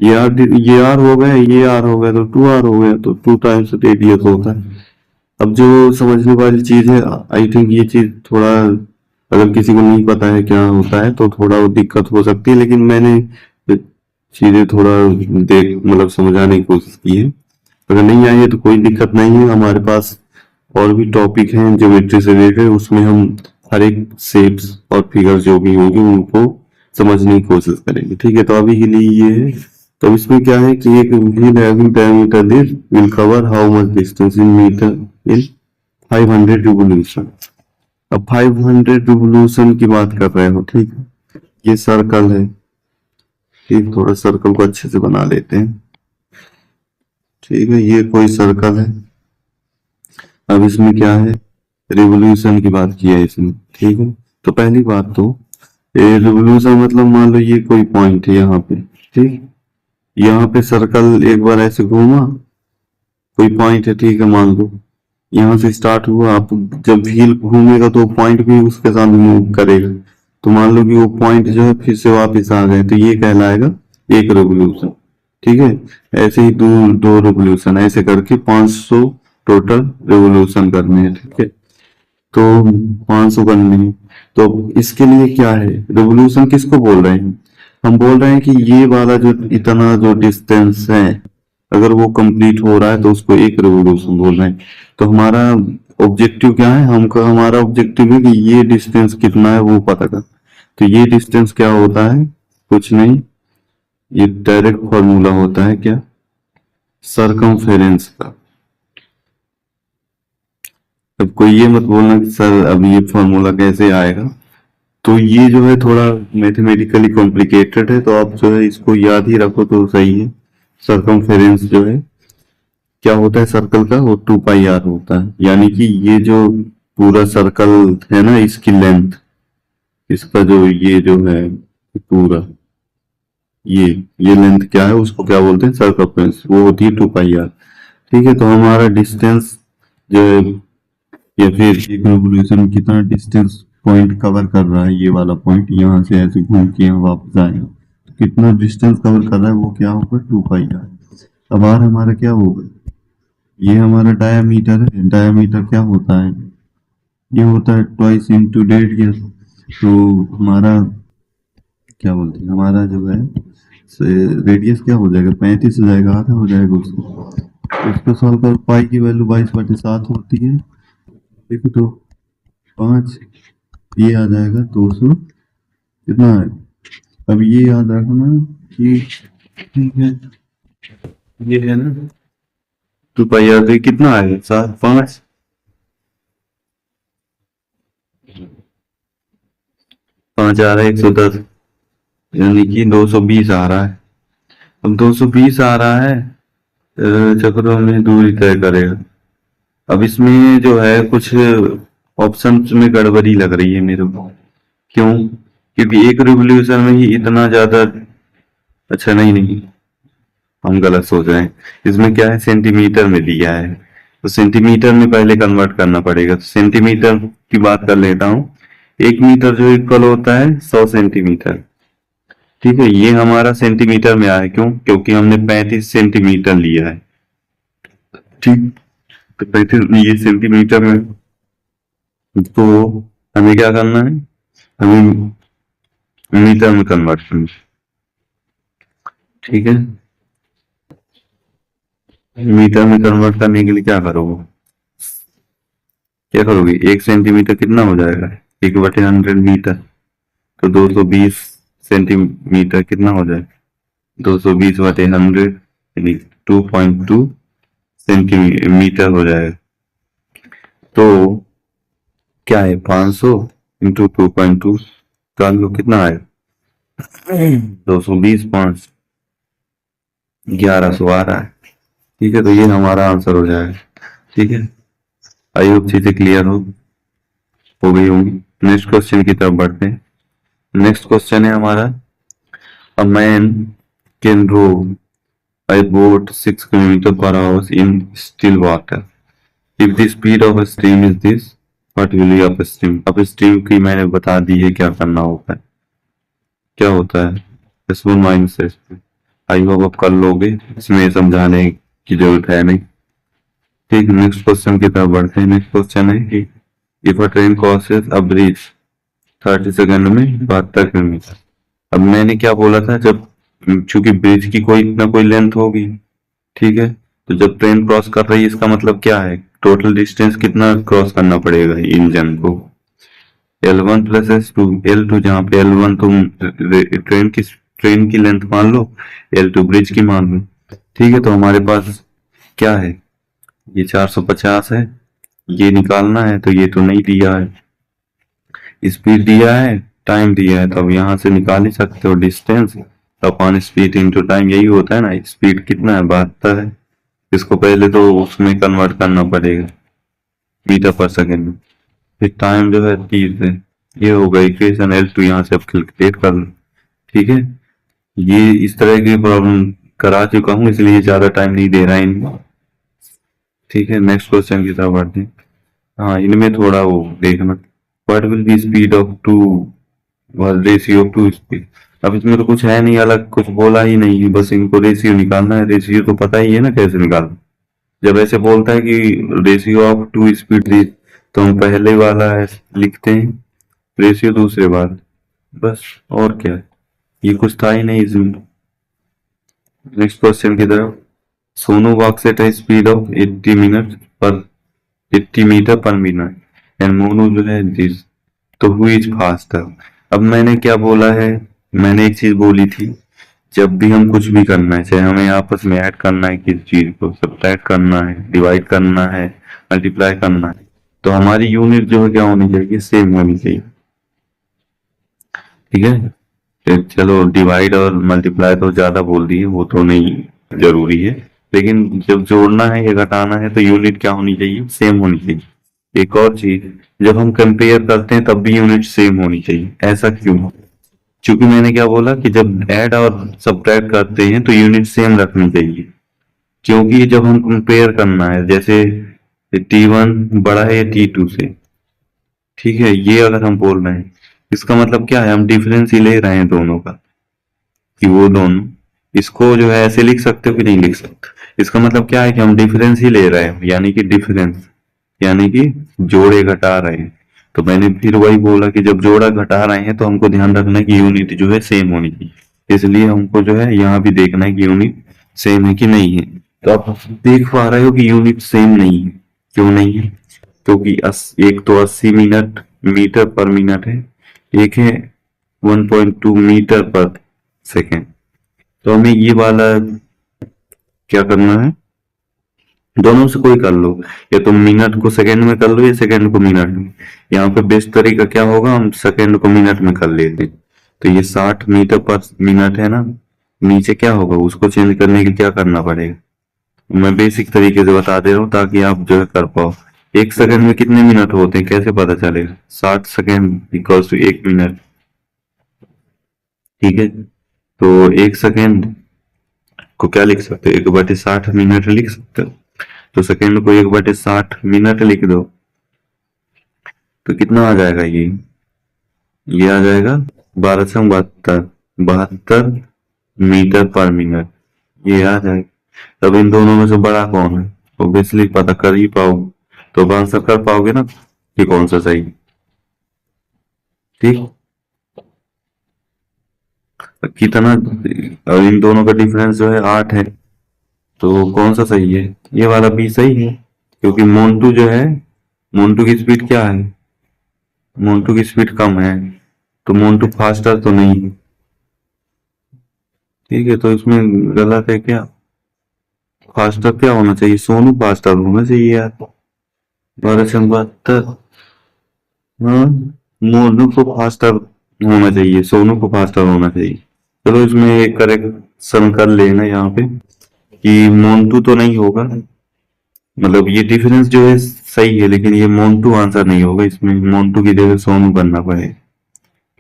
Speaker 2: ये आर हो गया, ये आर हो गया, तो 2 आर हो गया, तो 2 टाइम्स रेडियस होता है। अब जो समझने वाली चीज है, आई थिंक ये चीज थोड़ा अगर किसी को नहीं पता है क्या होता है तो थोड़ा दिक्कत हो सकती है, लेकिन मैंने चीजें थोड़ा देख मतलब समझाने की कोशिश की है। अगर नहीं आई है तो कोई दिक्कत नहीं है, हमारे पास और भी टॉपिक हैं ज्योमेट्री से रिलेटेड, उसमें हम हर एक शेप्स और फिगर्स जो भी होंगे उनको समझने की कोशिश करेंगे। ठीक है, तो अभी के लिए ये है। तो इसमें क्या है कि एक wheel having diameter this will cover how much distance in meter in 500 revolution. अब 500 रिवोल्यूशन की बात कर रहे हो, ठीक है, ये सर्कल है, ठीक, थोड़ा सर्कल को अच्छे से बना लेते हैं। ठीक है, ये कोई सर्कल है, अब इसमें क्या है, रिवोल्यूशन की बात की है इसमें। ठीक है, तो पहली बात तो रिवोल्यूशन मतलब मान लो ये कोई पॉइंट है यहाँ पे, ठीक, यहाँ पे सर्कल एक बार ऐसे घूमा, कोई पॉइंट है, ठीक है, मान लो यहाँ से स्टार्ट हुआ, आप जब व्हील घूमेगा तो पॉइंट भी उसके साथ मूव करेगा, तो मान लो कि वो पॉइंट जो है फिर से वापस आ गए, तो ये कहलाएगा एक रिवोल्यूशन। ठीक है, ऐसे ही दो रिवोल्यूशन, ऐसे करके 500 टोटल रिवोल्यूशन करने हैं। ठीक है, तो 500 करने हैं, तो इसके लिए क्या है, रिवोल्यूशन किसको बोल रहे हैं, हम बोल रहे हैं कि ये वाला जो इतना जो डिस्टेंस है अगर वो कंप्लीट हो रहा है तो उसको एक रिवोल्यूशन बोल रहे हैं। तो हमारा ऑब्जेक्टिव क्या है, हमारा ऑब्जेक्टिव है कि ये डिस्टेंस कितना है वो पता कर। तो ये डिस्टेंस क्या होता है, कुछ नहीं, ये डायरेक्ट फॉर्मूला होता है क्या, सरकमफेरेंस का। अब कोई ये मत बोलना कि सर अब ये फॉर्मूला कैसे आएगा, तो ये जो है थोड़ा मैथमेटिकली कॉम्प्लिकेटेड है, तो आप जो है इसको याद ही रखो तो सही है। सरकमफेरेंस जो है क्या होता है सर्कल का, वो 2πr होता है, यानी कि ये जो पूरा सर्कल है ना, इसकी लेंथ, इसका जो ये जो है पूरा ये लेंथ क्या है, उसको क्या बोलते हैं, सर्कमफेरेंस, वो होती है 2πr। ठीक है, तो हमारा डिस्टेंस जो है, या फिर एक रिवोल्यूशन कितना डिस्टेंस पॉइंट कवर कर रहा है, ये वाला पॉइंट यहाँ से ऐसे घूम के यहाँ वापस आएगा, तो कितना डिस्टेंस कवर कर रहा है वो क्या होगा, 2πr। अब आर हमारा क्या होगा, ये हमारा डायामीटर है, डायामीटर क्या होता है, ये होता है ट्वाइस इंटू रेडियस, तो हमारा क्या बोलते हैं, हमारा जो है रेडियस क्या हो जाएगा, 35 हो जाएगा, आधा हो जाएगा उसको। तो इसको सॉल्व कर, पाई की वैल्यू 22/7 होती है, देखो तो 5, ये आ जाएगा 200, कितना है, अब ये याद रखना कि ठीक है, ये है ना 2 पाई आर, तो कितना आएगा 7, 5 आ रहा है 110, यानी कि 220 आ रहा है। अब 220 आ रहा है, चक्रों में दूरी तय करेगा। अब इसमें जो है कुछ ऑप्शन में गड़बड़ी लग रही है मेरे को। क्यों? क्योंकि एक रिवोल्यूशन में ही इतना ज्यादा, अच्छा नहीं नहीं, हम गलत सोच रहे हैं। इसमें क्या है, सेंटीमीटर में दिया है, तो सेंटीमीटर में पहले कन्वर्ट करना पड़ेगा। तो सेंटीमीटर की बात कर लेता हूँ। 1 मीटर जो इक्वल होता है 100 सेंटीमीटर। ठीक है, ये हमारा सेंटीमीटर में आया, क्यों? क्योंकि हमने 35 सेंटीमीटर लिया है। ठीक, तो 35 ये सेंटीमीटर में, तो हमें क्या करना है, हमें मीटर में कन्वर्ट करना। ठीक है, मीटर में कन्वर्ट करने के लिए क्या करोगे, क्या करोगे, 1 सेंटीमीटर कितना हो जाएगा, 1/100 मीटर, तो 220 सेंटीमीटर कितना हो जाएगा, 220/100 यानी 2.2 सेंटीमीटर हो जाएगा। तो क्या है, 500 इंटू 2.2 कर लो, कितना आएगा, 220, 5, 1100 आ रहा है। ठीक है, तो ये हमारा आंसर हो जाएगा। ठीक है, आई होप चीजें क्लियर हो गई होंगी। नेक्स्ट क्वेश्चन की तरफ बढ़ते हैं। नेक्स्ट क्वेश्चन है हमारा, a man can row a boat 6 km/h in still water. If the speed of a stream is this, what will be upstream? Upstream की मैंने बता दी है क्या करना होता है, क्या होता है, स्मॉल माइंड से। आई होप आप कर लोगे, इसमें समझाने की जरूरत है नहीं। ठीक, नेक्स्ट क्वेश्चन की तरफ बढ़ते हैं। नेक्स्ट क्वेश्चन है कि if a train crosses a bridge 30 second में 72 किलोमीटर। अब मैंने क्या बोला था, जब चूंकि ब्रिज की कोई ना कोई लेंथ होगी, ठीक है, तो जब ट्रेन क्रॉस कर रही है इसका मतलब क्या है, टोटल डिस्टेंस कितना क्रॉस करना पड़ेगा इंजन को, L1 प्लस S2, L2 जहाँ पे L1 तुम ट्रेन की लेंथ मान लो, L2 ब्रिज की मान लो। ठीक है, तो हमारे पास क्या है, ये 450 है, ये निकालना है, तो ये तो नहीं दिया है, स्पीड दिया है, टाइम दिया है, तो अब यहाँ से निकाल ही सकते हो distance upon speed into time, यही होता है ना। स्पीड कितना है, 72 है, इसको पहले तो उसमें कन्वर्ट करना पड़ेगा मीटर पर सेकेंड में, फिर टाइम जो है 30 है। ये होगा इक्वेशन L2, यहाँ से अब कैलकुलेट कर लो। ठीक है, ये इस तरह की प्रॉब्लम करा चुका हूँ, इसलिए ज्यादा टाइम नहीं दे रहा है इनमें। ठीक है, नेक्स्ट क्वेश्चन की तरफ बढ़ते हैं। हाँ, इनमें थोड़ा वो देखना, what will be speed of two, ratio of two speed. अब इसमें तो कुछ है नहीं, अलग कुछ बोला ही नहीं है, बस इनको रेशियो निकालना है। रेशियो तो पता ही है ना कैसे निकालना। जब ऐसे बोलता है कि रेशियो ऑफ टू स्पीड, तो हम पहले वाला है लिखते हैं, रेशियो दूसरे वाला, बस, और क्या है, ये कुछ था ही नहीं इसमें। नेक्स्ट क्वेश्चन की तरफ, Sonu walks at a speed of 80 meter per minute and Monu जो है दिस, तो हु इज फास्टर। अब मैंने क्या बोला है, मैंने एक चीज बोली थी, जब भी हम कुछ भी करना है, चाहे हमें आपस में ऐड करना है, किसी चीज को सब्ट्रैक्ट करना है, डिवाइड करना है, मल्टीप्लाई करना है, तो हमारी यूनिट जो है क्या होनी चाहिए, सेम होनी चाहिए। ठीक है, फिर चलो डिवाइड और मल्टीप्लाई तो ज्यादा बोल दिए, वो तो नहीं जरूरी है, लेकिन जब जोड़ना है या घटाना है तो यूनिट क्या होनी चाहिए, सेम होनी चाहिए। एक और चीज, जब हम कंपेयर करते हैं तब भी यूनिट सेम होनी चाहिए। ऐसा क्यों? क्योंकि मैंने क्या बोला कि जब ऐड और सब्ट्रैक्ट करते हैं तो यूनिट सेम रखनी चाहिए, क्योंकि जब हम कंपेयर करना है, जैसे T1 बड़ा है T2 से, ठीक है, ये अगर हम बोल रहे हैं, इसका मतलब क्या है, हम डिफरेंस ही ले रहे हैं दोनों का, कि वो दोनों, इसको जो है ऐसे लिख सकते हो कि नहीं लिख सकते, इसका मतलब क्या है कि हम डिफरेंस ही ले रहे हैं, यानी कि डिफरेंस, यानी कि जोड़े घटा रहे हैं। तो मैंने फिर वही बोला कि जब जोड़ा घटा रहे हैं तो हमको ध्यान रखना है कि यूनिट जो है सेम होनी चाहिए, इसलिए हमको जो है यहाँ भी देखना है कि यूनिट सेम है कि नहीं है। तो आप देख पा रहे हो कि यूनिट सेम नहीं है। क्यों नहीं है? क्योंकि एक तो 80 मिनट मीटर पर मिनट है, एक है 1.2 मीटर पर सेकेंड। तो हमें ये वाला क्या करना है, दोनों से कोई कर लो, या तो मिनट को सेकंड में कर लो या सेकंड को मिनट में। यहाँ पे बेस्ट तरीका क्या होगा, हम सेकंड को मिनट में कर लेते हैं। तो ये 60 मीटर पर मिनट है ना, नीचे क्या होगा उसको चेंज करने के लिए क्या करना पड़ेगा। मैं बेसिक तरीके से बता दे रहा हूँ ताकि आप जो है कर पाओ। एक सेकंड में कितने मिनट होते हैं कैसे पता चलेगा, 60 सेकंड इक्वल्स टू 1 मिनट। ठीक है, तो एक सेकंड को क्या लिख सकते हो, 1/60 मिनट लिख सकते हो। तो सेकंड को 1/60 मिनट लिख दो, तो कितना आ जाएगा, ये आ जाएगा 1272 मीटर पर मिनट, ये आ जाएगा। तब इन दोनों में से बड़ा कौन है, ऑब्वियसली पता कर ही पाओ, तो अब आंसर कर पाओगे ना कि कौन सा सही है। ठीक, कितना, और इन दोनों का डिफरेंस जो है 8 है, तो कौन सा सही है, ये वाला भी सही है, क्योंकि मोन्टू जो है, मोन्टू की स्पीड क्या है, मोन्टू की स्पीड कम है, तो मोन्टू फास्टर तो नहीं है। ठीक है, तो इसमें गलत है क्या, फास्टर क्या होना चाहिए, सोनू फास्टर होना चाहिए यार। 1272, हाँ, मोनू को फास्टर होना चाहिए, सोनू को फास्टर होना चाहिए। चलो इसमें एक करेक्शन कर लेना यहाँ पे कि मोन्टू तो नहीं होगा, मतलब ये डिफरेंस जो है सही है, लेकिन ये मोन्टू आंसर नहीं होगा, इसमें मोन्टू की जगह सोनू बनना पड़ेगा।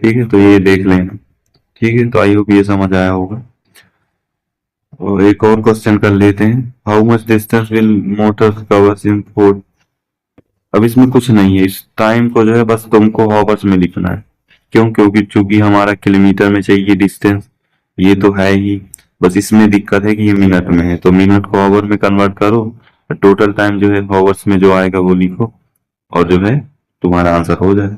Speaker 2: ठीक है, तो ये देख लेना। ठीक है, तो आई होप ये समझ आया होगा। और एक और क्वेश्चन कर लेते हैं, how much distance will motor covers in 4। अब इसमें कुछ नहीं है, इस टाइम को जो है बस तुमको हॉवर्स में लिखना है। क्यों, क्योंकि चूंकि हमारा किलोमीटर में चाहिए डिस्टेंस, ये तो है ही, बस इसमें दिक्कत है कि ये मिनट में है, तो मिनट को हॉवर में कन्वर्ट करो, टोटल टाइम जो है हॉवर्स में जो आएगा वो लिखो, और जो है तुम्हारा आंसर हो जाए।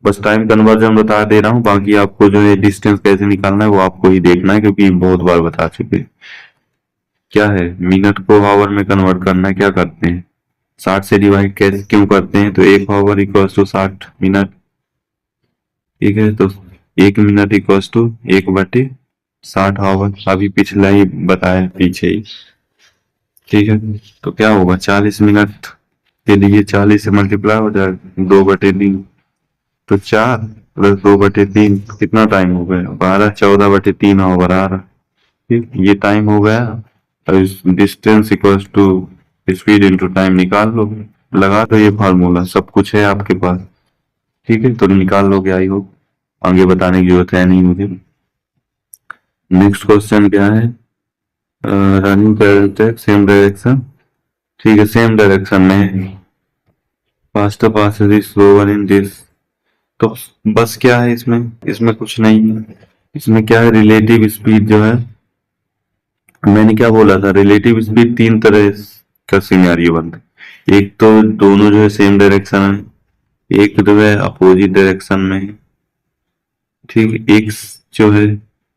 Speaker 2: बस टाइम कन्वर्जन बता दे रहा हूँ, बाकी आपको जो है डिस्टेंस कैसे निकालना है वो आपको ही देखना है, क्योंकि बहुत बार बता चुके। क्या है, मिनट को हॉवर में कन्वर्ट करना है, क्या करते हैं, 60 से डिवाइड कैसे क्यों करते हैं, तो 1 हॉवर इक्वल्स टू 60 मिनट। ठीक है, तो 1 मिनट इक्वल्स टू 1/60 हॉवर, अभी पिछला ही बताया पीछे ही। ठीक है, तो क्या होगा, 40 मिनट के लिए 40 से मल्टीप्लाई हो जाएगा, 2/3, तो 4 प्लस 2/3 कितना टाइम हो गया, 12, 14/3 ओवर आ रहा। ठीक, ये टाइम हो गया, और distance equals to speed into time निकाल लो, लगा दो, ये फार्मूला सब कुछ है आपके पास। ठीक है, तो निकाल लोगे, आई होप आगे बताने की जरूरत है नहीं मुझे। नेक्स्ट क्वेश्चन क्या है, रनिंग पैरेलल सेम डायरेक्शन। ठीक है, सेम डायरेक्शन में faster passes is slower in this, तो बस क्या है इसमें, इसमें कुछ नहीं है, इसमें क्या है, रिलेटिव स्पीड जो है, मैंने क्या बोला था, रिलेटिव स्पीड 3 तरह का सिनेरियो बनता है, एक तो दोनों जो है सेम डायरेक्शन है, एक जो है अपोजिट डायरेक्शन में है। ठीक, एक जो है,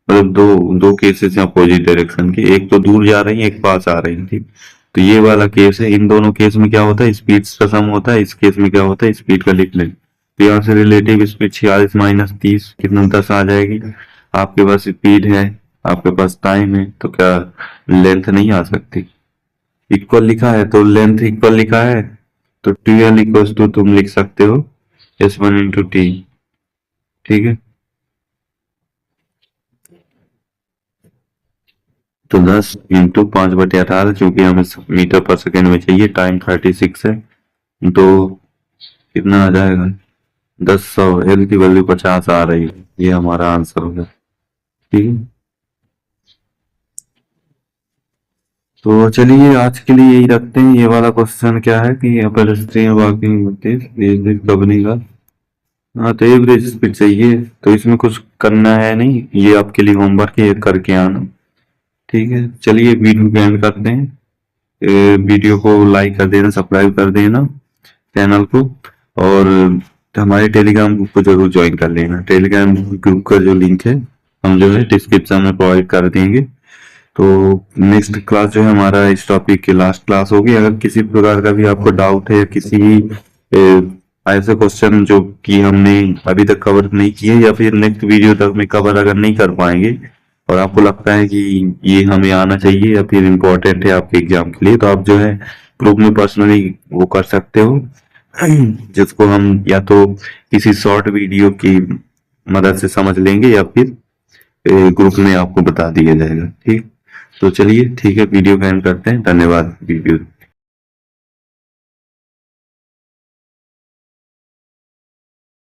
Speaker 2: मतलब दो दो केसेस हैं अपोजिट डायरेक्शन के, एक तो दूर जा रही है, एक पास आ रही है। ठीक, तो ये वाला केस है, इन दोनों केस में क्या होता है, स्पीड का सम होता है, इस केस में क्या होता है, स्पीड का लिख लें। तो यहाँ से रिलेटिव स्पीड 46 माइनस 30 कितना 10 आ जाएगी। आपके पास स्पीड है, आपके पास टाइम है, तो क्या लेंथ नहीं आ सकती, इक्वल लिखा है तो लेंथ इक्वल लिखा है, तो ट्वेल्व इक्वल टू तुम लिख सकते हो S1 इंटू टी। ठीक है, तो 10 इंटू 5/18, चूंकि हमें मीटर पर सेकेंड में चाहिए, टाइम 36 है, तो कितना आ जाएगा, 10 एल की वैल्यू 50 आ रही है, ये हमारा आंसर होगा। ठीक है, तो चलिए आज के लिए यही रखते हैं। ये वाला क्वेश्चन क्या है कि अपर स्ट्रीम वाकिंग कंपनी का, हाँ, तो एवरेज स्पीड चाहिए, तो इसमें कुछ करना है नहीं, ये आपके लिए होमवर्क है, करके आना। ठीक है, चलिए वीडियो को एंड करते हैं, वीडियो को लाइक कर देना, सब्सक्राइब कर देना चैनल को, और तो हमारे टेलीग्राम ग्रुप को जरूर ज्वाइन कर लेना। टेलीग्राम ग्रुप का जो लिंक है हम जो है डिस्क्रिप्शन में प्रोवाइड कर देंगे। तो नेक्स्ट क्लास जो है हमारा इस टॉपिक की लास्ट क्लास होगी। अगर किसी प्रकार का भी आपको डाउट है या किसी भी ऐसे क्वेश्चन जो कि हमने अभी तक कवर नहीं किए या फिर नेक्स्ट वीडियो तक में कवर अगर नहीं कर पाएंगे और आपको लगता है कि ये हमें आना चाहिए या फिर इम्पोर्टेंट है आपके एग्जाम के लिए, तो आप जो है ग्रुप में पर्सनली वो कर सकते हो, जिसको हम या तो किसी शॉर्ट वीडियो की मदद से समझ लेंगे या फिर ग्रुप में आपको बता दिया जाएगा। ठीक, तो चलिए ठीक है, वीडियो का एंड करते हैं। धन्यवाद वीडियो